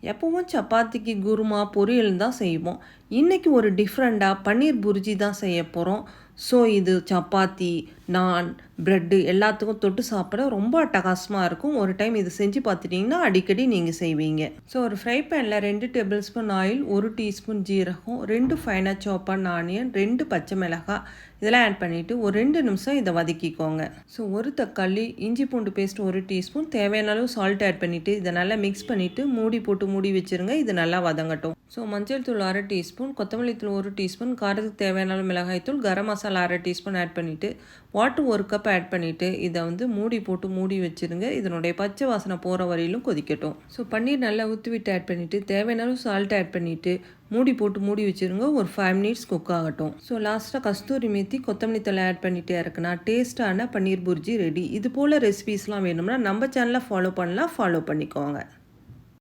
எப்பவும் சப்பாத்திக்கு குருமா, பொரியல் தான் செய்வோம். இன்னைக்கு ஒரு டிஃப்ரெண்ட்டா பன்னீர் புர்ஜி தான் செய்ய போறோம். ஸோ இது சப்பாத்தி, நான், பிரெட்டு எல்லாத்துக்கும் தொட்டு சாப்பிட ரொம்ப அட்டகாசமா இருக்கும். ஒரு டைம் இது செஞ்சு பார்த்துட்டீங்கன்னா, அடிக்கடி நீங்க செய்வீங்க. ஸோ ஒரு ஃப்ரை பேன்ல 2 டேபிள் ஸ்பூன் ஆயில், 1 டீஸ்பூன் ஜீரகம், 2 ஃபைனா சாப் பண்ண ஆனியன், 2 பச்சை மிளகாய் இதெல்லாம் ஆட் பண்ணிவிட்டு ஒரு 2 நிமிஷம் இதை வதக்கிக்கோங்க. ஸோ ஒரு தக்காளி, இஞ்சி பூண்டு பேஸ்ட் 1 டீஸ்பூன், தேவையான அளவு சால்ட் ஆட் பண்ணிவிட்டு இதை நல்லா மிக்ஸ் பண்ணிவிட்டு மூடி போட்டு மூடி வச்சுருங்க. இது நல்லா வதங்கட்டும். ஸோ மஞ்சள் தூள் 1/2 டீஸ்பூன், கொத்தமல்லி தூள் 1 டீஸ்பூன், காரத்துக்கு தேவையான அளவு மிளகாய் தூள், கரம் மசாலா 1/2 டீஸ்பூன் ஆட் பண்ணிவிட்டு வாட்டர் 1 கப் ஆட் பண்ணிவிட்டு இதை மூடி போட்டு மூடி வச்சுருங்க. இதனுடைய பச்சை வாசனை போகிற வரையிலும் கொதிக்கட்டும். ஸோ பன்னீர் நல்லா ஊற்றி விட்டு ஆட் பண்ணிவிட்டு தேவையான அளவு சால்ட் ஆட் பண்ணிவிட்டு மூடி போட்டு மூடி வச்சுருங்க. ஒரு 5 மினிட்ஸ் குக் ஆகட்டும். ஸோ லாஸ்ட்டாக கஸ்தூரி மேத்தி, கொத்தமல்லி தழை ஆட் பண்ணிவிட்டு இறக்குனா டேஸ்ட்டான பன்னீர் புர்ஜி ரெடி. இது போல் ரெசிபீஸ்லாம் வேணும்னா நம்ம சேனலை ஃபாலோ பண்ணிக்கலாம். ஃபாலோ பண்ணிக்கோங்க.